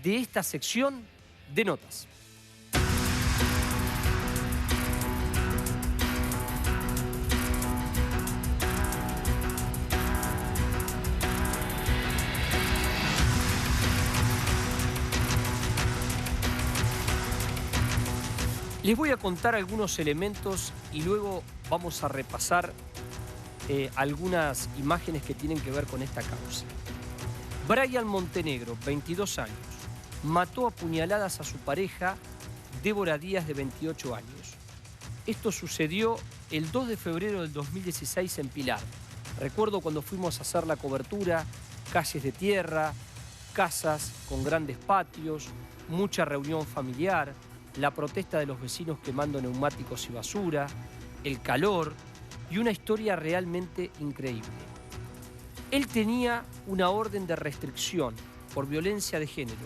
de esta sección de notas. Les voy a contar algunos elementos y luego vamos a repasar algunas imágenes que tienen que ver con esta causa. Brian Montenegro, 22 años, mató a puñaladas a su pareja, Débora Díaz, de 28 años. Esto sucedió el 2 de febrero del 2016 en Pilar. Recuerdo cuando fuimos a hacer la cobertura, calles de tierra, casas con grandes patios, mucha reunión familiar, la protesta de los vecinos quemando neumáticos y basura, el calor y una historia realmente increíble. Él tenía una orden de restricción por violencia de género.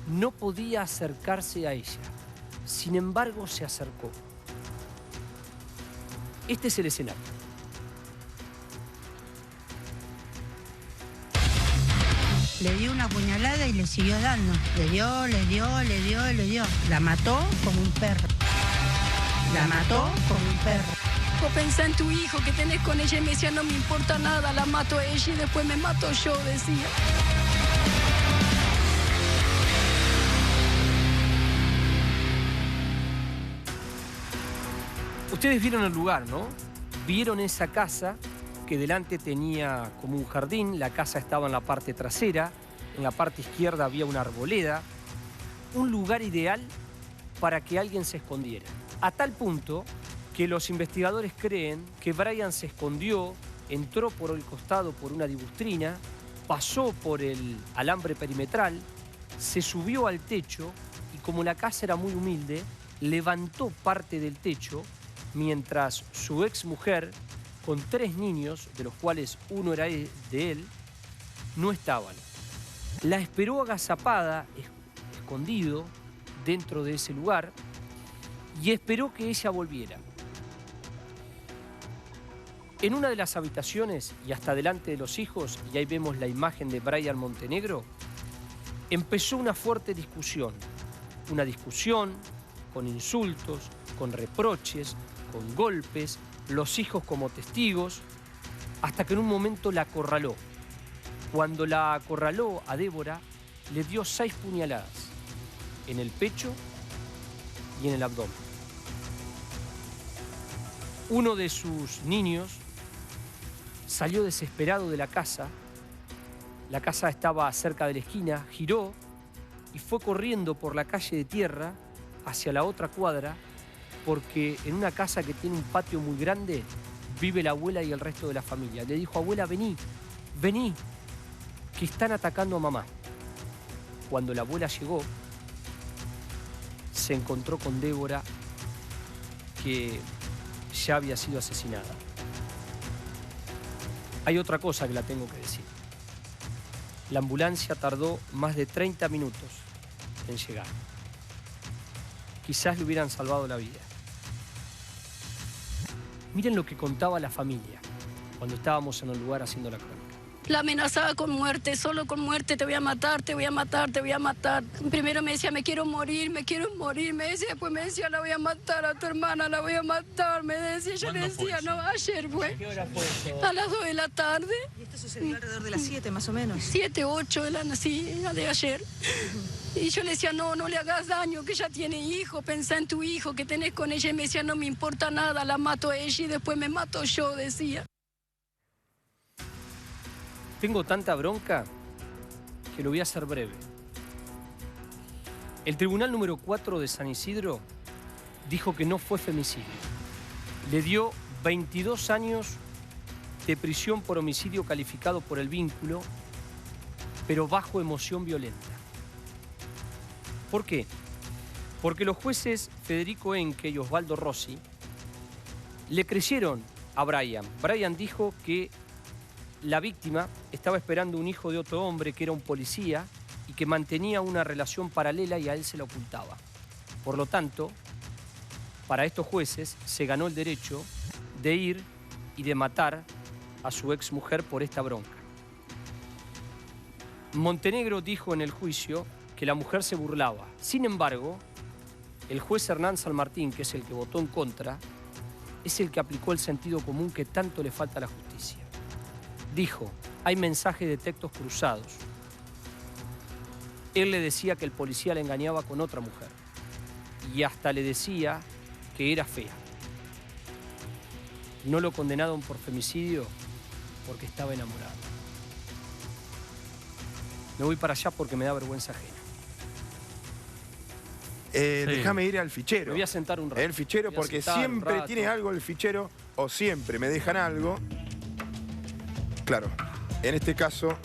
No podía acercarse a ella. Sin embargo, se acercó. Este es el escenario. Le dio una puñalada y le siguió dando. Le dio. La mató como un perro. La mató como un perro. Vos pensá en tu hijo que tenés con ella y me decía, no me importa nada, la mato a ella y después me mato yo, decía. Ustedes vieron el lugar, ¿no? Vieron esa casa que delante tenía como un jardín, la casa estaba en la parte trasera, en la parte izquierda había una arboleda, un lugar ideal para que alguien se escondiera. A tal punto que los investigadores creen que Brian se escondió, entró por el costado por una dibustrina, pasó por el alambre perimetral, se subió al techo y como la casa era muy humilde, levantó parte del techo mientras su exmujer, con 3 niños, de los cuales uno era de él, no estaban. La esperó agazapada, escondido, dentro de ese lugar, y esperó que ella volviera. En una de las habitaciones, y hasta delante de los hijos, y ahí vemos la imagen de Brian Montenegro, empezó una fuerte discusión. Una discusión con insultos, con reproches, con golpes, los hijos como testigos, hasta que en un momento la acorraló. Cuando la acorraló a Débora, le dio 6 puñaladas en el pecho y en el abdomen. Uno de sus niños salió desesperado de la casa. La casa estaba cerca de la esquina, giró y fue corriendo por la calle de tierra hacia la otra cuadra, porque en una casa que tiene un patio muy grande vive la abuela y el resto de la familia. Le dijo, abuela, vení, que están atacando a mamá. cuando la abuela llegó, se encontró con Débora, que ya había sido asesinada. Hay otra cosa que la tengo que decir. La ambulancia tardó más de 30 minutos en llegar. Quizás le hubieran salvado la vida. Miren lo que contaba la familia cuando estábamos en el lugar haciendo la crónica. La amenazaba con muerte, solo con muerte, te voy a matar, te voy a matar, te voy a matar. Primero me decía, me quiero morir, me decía, después me decía, la voy a matar a tu hermana, la voy a matar, me decía, yo le decía, no, ayer fue. ¿Qué hora fue eso? A las 2 de la tarde. ¿Y esto sucedió alrededor de las 7 más o menos? 7, 8 de la de ayer. Y yo le decía, no, no le hagas daño, que ella tiene hijo, pensá en tu hijo que tenés con ella. Y me decía, no me importa nada, la mato a ella y después me mato yo, decía. Tengo tanta bronca que lo voy a hacer breve. El Tribunal número 4 de San Isidro dijo que no fue femicidio. Le dio 22 años de prisión por homicidio calificado por el vínculo, pero bajo emoción violenta. ¿Por qué? Porque los jueces Federico Henke y Osvaldo Rossi le creyeron a Brian. Brian dijo que la víctima estaba esperando un hijo de otro hombre que era un policía y que mantenía una relación paralela y a él se la ocultaba. Por lo tanto, para estos jueces se ganó el derecho de ir y de matar a su exmujer por esta bronca. Montenegro dijo en el juicio que la mujer se burlaba. Sin embargo, el juez Hernán San Martín, que es el que votó en contra, es el que aplicó el sentido común que tanto le falta a la justicia. Dijo, hay mensajes de textos cruzados. Él le decía que el policía le engañaba con otra mujer y hasta le decía que era fea. No lo condenaron por femicidio porque estaba enamorado. Me voy para allá porque me da vergüenza ajena. Déjame ir al fichero. Me voy a sentar un rato. El fichero, porque siempre tiene algo el fichero, o siempre me dejan algo. Claro, en este caso,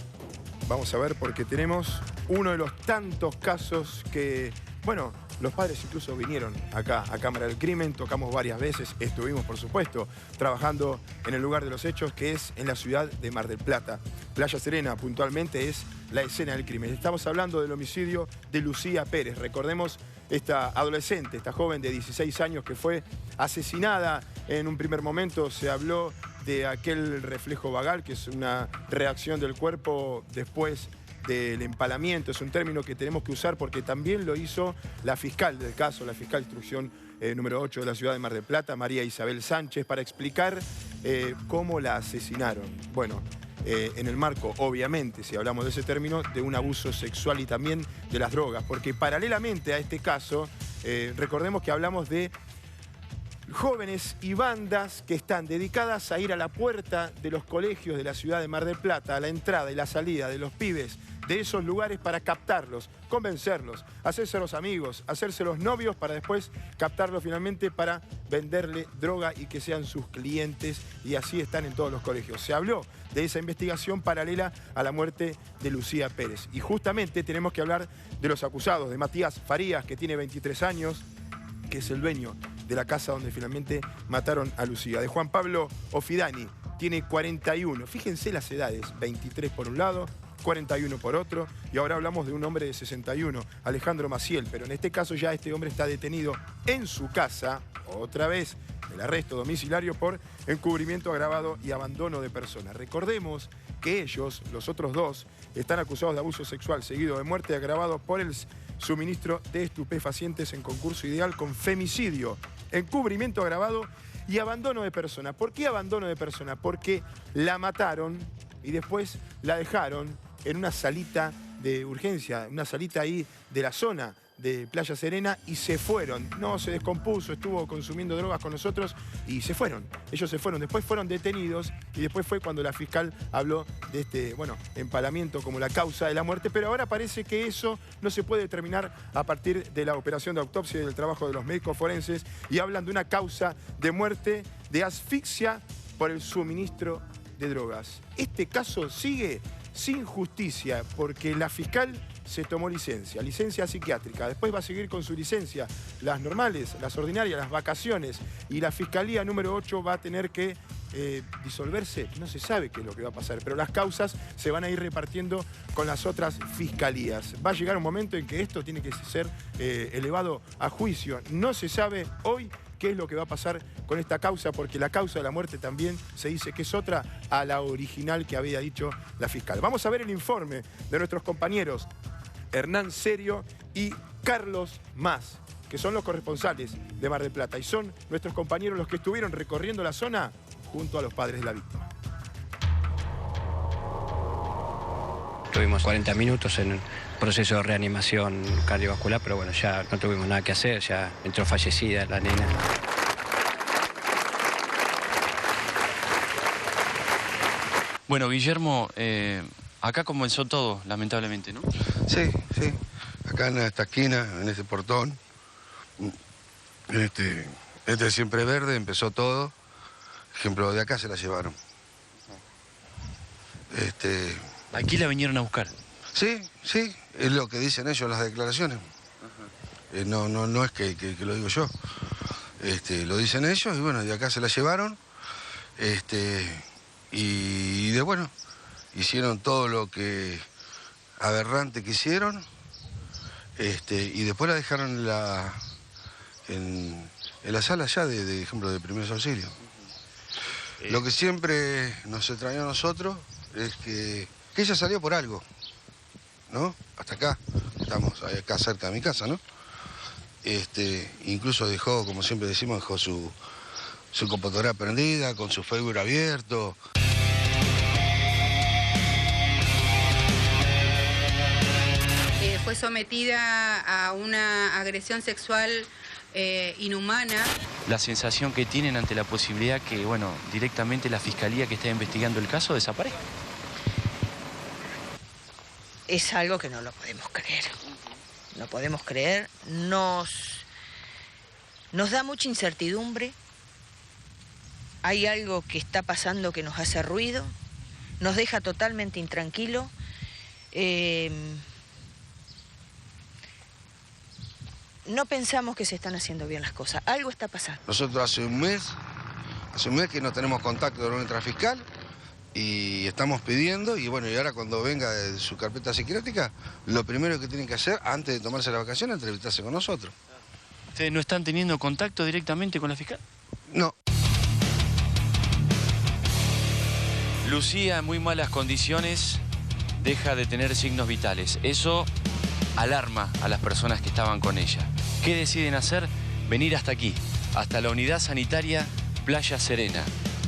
vamos a ver, porque tenemos uno de los tantos casos que, bueno, los padres incluso vinieron acá a Cámara del Crimen, tocamos varias veces, estuvimos, por supuesto, trabajando en el lugar de los hechos, que es en la ciudad de Mar del Plata. Playa Serena, puntualmente, es la escena del crimen. Estamos hablando del homicidio de Lucía Pérez. Recordemos esta adolescente, esta joven de 16 años que fue asesinada. En un primer momento se habló de aquel reflejo vagal, que es una reacción del cuerpo después del empalamiento. Es un término que tenemos que usar porque también lo hizo la fiscal del caso, la fiscal de instrucción número 8 de la ciudad de Mar del Plata, María Isabel Sánchez, para explicar cómo la asesinaron. Bueno, en el marco, obviamente, si hablamos de ese término, de un abuso sexual y también de las drogas, porque paralelamente a este caso, recordemos que hablamos de jóvenes y bandas que están dedicadas a ir a la puerta de los colegios de la ciudad de Mar del Plata, a la entrada y la salida de los pibes de esos lugares para captarlos, convencerlos, hacérselos amigos, hacérselos novios para después captarlos finalmente para venderle droga y que sean sus clientes, y así están en todos los colegios. Se habló de esa investigación paralela a la muerte de Lucía Pérez. Y justamente tenemos que hablar de los acusados, de Matías Farías, que tiene 23 años, que es el dueño de la casa donde finalmente mataron a Lucía. De Juan Pablo Ofidani, tiene 41. Fíjense las edades, 23 por un lado, 41 por otro, y ahora hablamos de un hombre de 61, Alejandro Maciel, pero en este caso ya este hombre está detenido en su casa, otra vez, el arresto domiciliario por encubrimiento agravado y abandono de persona. Recordemos que ellos, los otros dos, están acusados de abuso sexual seguido de muerte agravado por el suministro de estupefacientes en concurso ideal con femicidio, encubrimiento agravado y abandono de persona. ¿Por qué abandono de persona? Porque la mataron y después la dejaron en una salita de urgencia, una salita ahí de la zona de Playa Serena, y se fueron. No, se descompuso, estuvo consumiendo drogas con nosotros y se fueron. Ellos se fueron, después fueron detenidos y después fue cuando la fiscal habló de este, bueno, empalamiento como la causa de la muerte, pero ahora parece que eso no se puede determinar a partir de la operación de autopsia y del trabajo de los médicos forenses, y hablan de una causa de muerte de asfixia por el suministro de drogas. Este caso sigue sin justicia porque la fiscal se tomó licencia psiquiátrica. Después va a seguir con su licencia, las normales, las ordinarias, las vacaciones. Y la Fiscalía número 8 va a tener que disolverse. No se sabe qué es lo que va a pasar, pero las causas se van a ir repartiendo con las otras fiscalías. Va a llegar un momento en que esto tiene que ser elevado a juicio. No se sabe hoy qué es lo que va a pasar con esta causa, porque la causa de la muerte también se dice que es otra a la original que había dicho la fiscal. Vamos a ver el informe de nuestros compañeros Hernán Serio y Carlos Mas, que son los corresponsales de Mar del Plata y son nuestros compañeros los que estuvieron recorriendo la zona junto a los padres de la víctima. Tuvimos 40 minutos en un proceso de reanimación cardiovascular, pero bueno, ya no tuvimos nada que hacer, ya entró fallecida la nena. Bueno, Guillermo, acá comenzó todo, lamentablemente, ¿no? Sí, sí. Acá en esta esquina, en este portón, este Siempre Verde, empezó todo. Ejemplo, de acá se la llevaron. Aquí la vinieron a buscar. Sí, sí, es lo que dicen ellos, las declaraciones. No es que lo digo yo. Lo dicen ellos y bueno, de acá se la llevaron. Y bueno, hicieron todo lo que aberrante que hicieron. Y después la dejaron en la sala ya de ejemplo de primeros auxilios. Lo que siempre nos extrañó a nosotros es que ella salió por algo, ¿no? Hasta acá, estamos acá cerca de mi casa, ¿no? Incluso dejó, como siempre decimos, dejó su computadora prendida, con su Facebook abierto. Fue sometida a una agresión sexual inhumana. La sensación que tienen ante la posibilidad que, bueno, directamente la Fiscalía que está investigando el caso desaparezca. Es algo que no lo podemos creer. No podemos creer. Nos da mucha incertidumbre. Hay algo que está pasando que nos hace ruido. Nos deja totalmente intranquilo. No pensamos que se están haciendo bien las cosas. Algo está pasando. Nosotros hace un mes que no tenemos contacto con nuestra fiscal y estamos pidiendo, y bueno, y ahora cuando venga de su carpeta psiquiátrica, lo primero que tienen que hacer antes de tomarse la vacación es entrevistarse con nosotros. ¿Ustedes no están teniendo contacto directamente con la fiscal? No. Lucía en muy malas condiciones deja de tener signos vitales. Eso alarma a las personas que estaban con ella. ¿Qué deciden hacer? Venir hasta aquí, hasta la unidad sanitaria Playa Serena,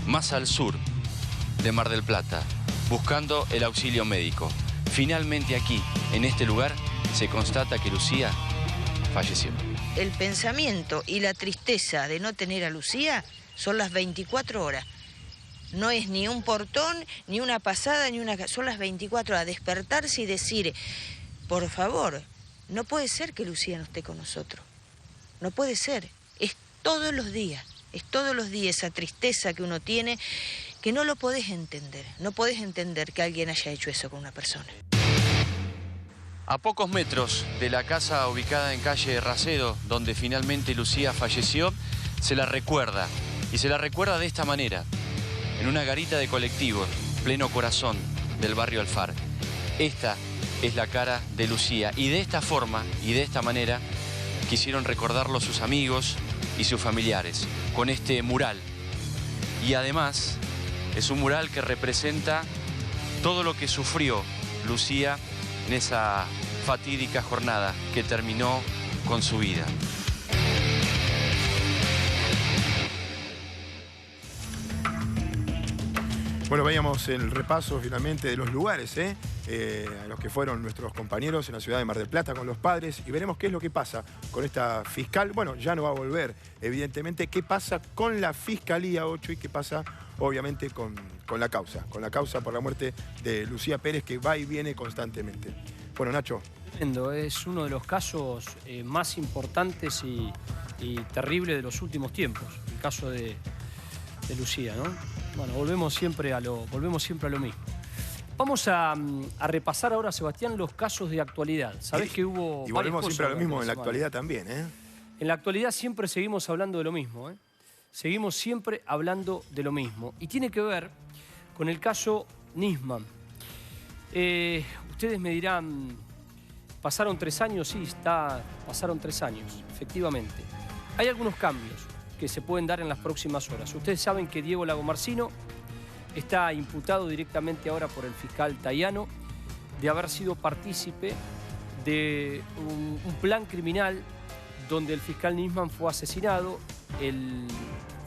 más al sur de Mar del Plata, buscando el auxilio médico. Finalmente aquí, en este lugar, se constata que Lucía falleció. El pensamiento y la tristeza de no tener a Lucía son las 24 horas. No es ni un portón, ni una pasada, ni una... Son las 24 horas. Despertarse y decir, por favor, no puede ser que Lucía no esté con nosotros. No puede ser. Es todos los días. Es todos los días esa tristeza que uno tiene que no lo podés entender. No podés entender que alguien haya hecho eso con una persona. A pocos metros de la casa ubicada en calle Racedo, donde finalmente Lucía falleció, se la recuerda. Y se la recuerda de esta manera, en una garita de colectivos, pleno corazón del barrio Alfar. Esta es la cara de Lucía y de esta forma y de esta manera quisieron recordarlo sus amigos y sus familiares con este mural. Y además es un mural que representa todo lo que sufrió Lucía en esa fatídica jornada que terminó con su vida. Bueno, veíamos el repaso finalmente de los lugares a los que fueron nuestros compañeros en la ciudad de Mar del Plata con los padres y veremos qué es lo que pasa con esta fiscal. Bueno, ya no va a volver, evidentemente, qué pasa con la Fiscalía 8 y qué pasa, obviamente, con la causa por la muerte de Lucía Pérez, que va y viene constantemente. Bueno, Nacho. Tremendo, es uno de los casos más importantes y terribles de los últimos tiempos, el caso de Lucía, ¿no? Bueno, volvemos siempre a lo mismo. Vamos a repasar ahora, Sebastián, los casos de actualidad. Sabés que hubo... Y volvemos siempre a lo mismo en la actualidad también, ¿eh? En la actualidad siempre seguimos hablando de lo mismo, ¿eh? Seguimos siempre hablando de lo mismo. Y tiene que ver con el caso Nisman. Ustedes me dirán, ¿pasaron 3 años? Sí, pasaron 3 años, efectivamente. Hay algunos cambios que se pueden dar en las próximas horas. Ustedes saben que Diego Lagomarsino está imputado directamente ahora por el fiscal Tayano de haber sido partícipe de un plan criminal donde el fiscal Nisman fue asesinado. El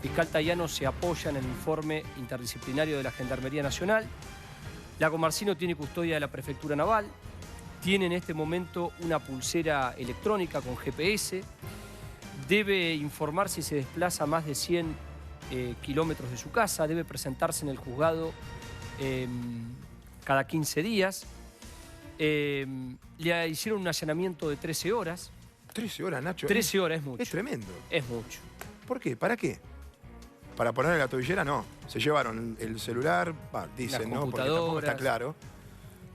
fiscal Tayano se apoya en el informe interdisciplinario de la Gendarmería Nacional. Lagomarsino tiene custodia de la Prefectura Naval, tiene en este momento una pulsera electrónica con GPS, debe informar si se desplaza más de 100 kilómetros de su casa, debe presentarse en el juzgado cada 15 días. Le hicieron un allanamiento de 13 horas. 13 horas, Nacho. 13 horas es mucho. Es tremendo. Es mucho. ¿Por qué? ¿Para qué? Para ponerle la tobillera, no. Se llevaron el celular, dicen, ¿no? Porque tampoco está claro.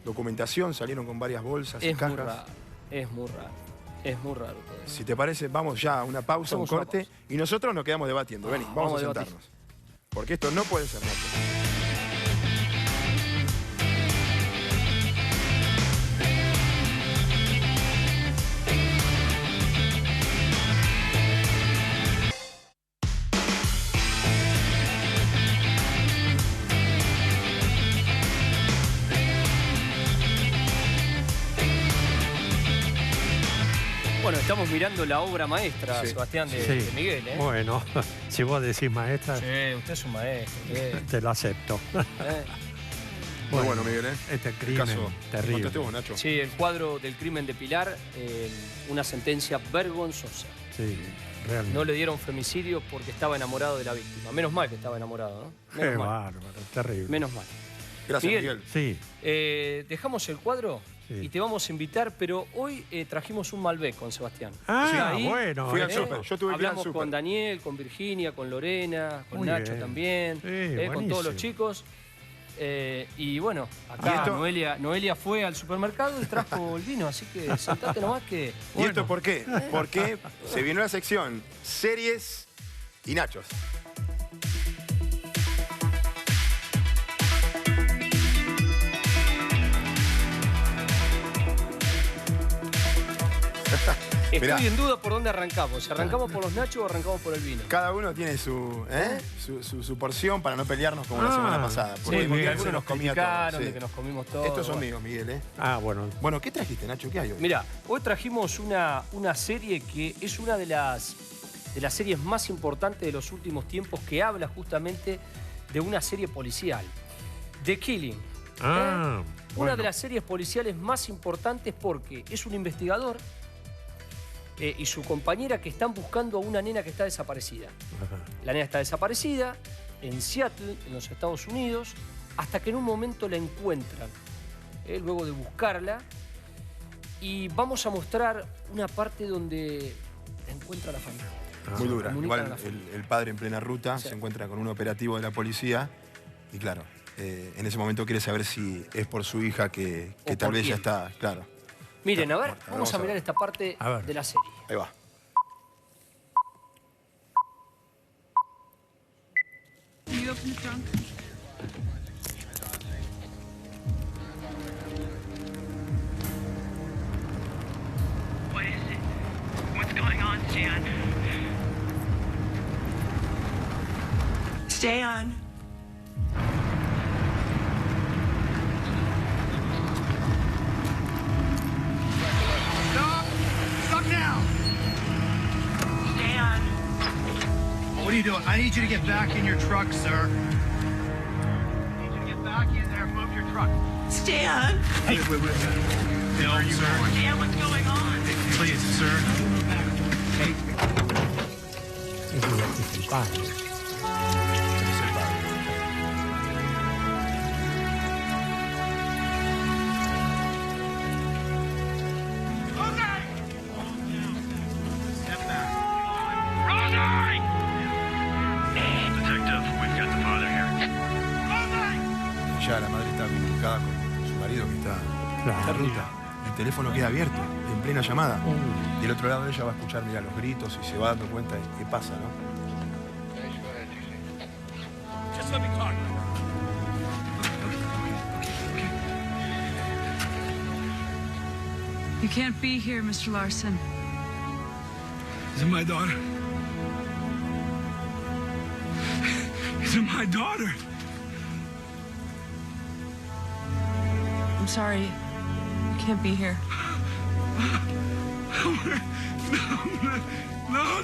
Documentación, salieron con varias bolsas y cajas. Es muy raro. Es muy raro todo eso. Si te parece, vamos ya a una pausa, un corte, y nosotros nos quedamos debatiendo. Vení, vamos a sentarnos. Porque esto no puede ser, Nacho. Bueno, estamos mirando la obra maestra, Sebastián, de Miguel, ¿eh? Bueno, si vos decís maestra... Sí, usted es un maestro. Te lo acepto. Muy bueno, Miguel, ¿eh? Este crimen terrible. Vos, Nacho. Sí, el cuadro del crimen de Pilar, una sentencia vergonzosa. Sí, realmente. No le dieron femicidio porque estaba enamorado de la víctima. Menos mal que estaba enamorado, ¿no? Menos Qué mal. bárbaro, terrible. Menos mal. Gracias, Miguel. Sí. Dejamos el cuadro y te vamos a invitar, pero hoy trajimos un Malbec con Sebastián. Bueno. Fui al súper. Yo tuve que ir al Hablamos súper. con Daniel, con Virginia, con Lorena, con Muy Nacho bien. también, con todos los chicos. Y bueno, acá Noelia fue al supermercado y trajo el vino, así que sentate nomás que... ¿Y esto por qué? Porque se vino la sección series y nachos. Estoy en duda por dónde arrancamos. Si arrancamos por los nachos o arrancamos por el vino. Cada uno tiene su porción para no pelearnos como la semana pasada. Porque algunos nos comía todo. De que nos comimos todo. Estos son míos, Miguel, ¿eh? Bueno. Bueno, ¿qué trajiste, Nacho? ¿Qué hay hoy? Mira, hoy trajimos una serie que es una de las series más importantes de los últimos tiempos, que habla justamente de una serie policial. The Killing. Una de las series policiales más importantes porque es un investigador y su compañera que están buscando a una nena que está desaparecida. La nena está desaparecida en Seattle, en los Estados Unidos, hasta que en un momento la encuentran, luego de buscarla, y vamos a mostrar una parte donde la encuentra la familia. Muy dura. Igual el padre en plena ruta se encuentra con un operativo de la policía y claro, en ese momento quiere saber si es por su hija que tal vez ya está, claro. Miren, a ver, vamos a mirar esta parte de la serie. Ahí va. You open the trunk? What is it? What's going on, Stan? Stay on. What are you doing? I need you to get back in your truck, sir. I need you to get back in there and move your truck. Stan! Hey, wait. Bill, sir. Stan, what's going on? Please, sir. Hey. Es el padre. Ya la madre está comunicada con marido que está en la ruta. El teléfono queda abierto, en plena llamada. Y del otro lado ella va a escuchar, mira, los gritos y se va dando cuenta de qué pasa, ¿no? Just let me talk. You can't be here, Mr. Larson. Is it my daughter? Is it my daughter? I'm sorry. You can't be here. No!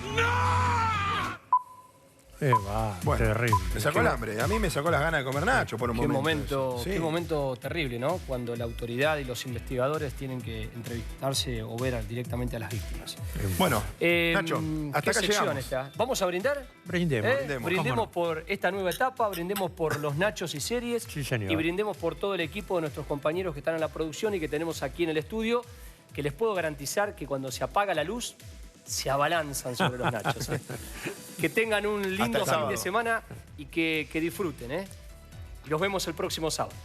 Bueno, terrible. Me sacó el hambre. A mí me sacó las ganas de comer Nacho por un momento. Qué momento terrible, ¿no? Cuando la autoridad y los investigadores tienen que entrevistarse o ver directamente a las víctimas. Bueno, Nacho, hasta acá llegamos. Esta? ¿Vamos a brindar? Brindemos. Brindemos por esta nueva etapa, brindemos por los Nachos y series. Sí, señor. Y brindemos por todo el equipo de nuestros compañeros que están en la producción y que tenemos aquí en el estudio, que les puedo garantizar que cuando se apaga la luz, se abalanzan sobre los Nachos. Que tengan un lindo fin de semana y que disfruten. Los vemos el próximo sábado.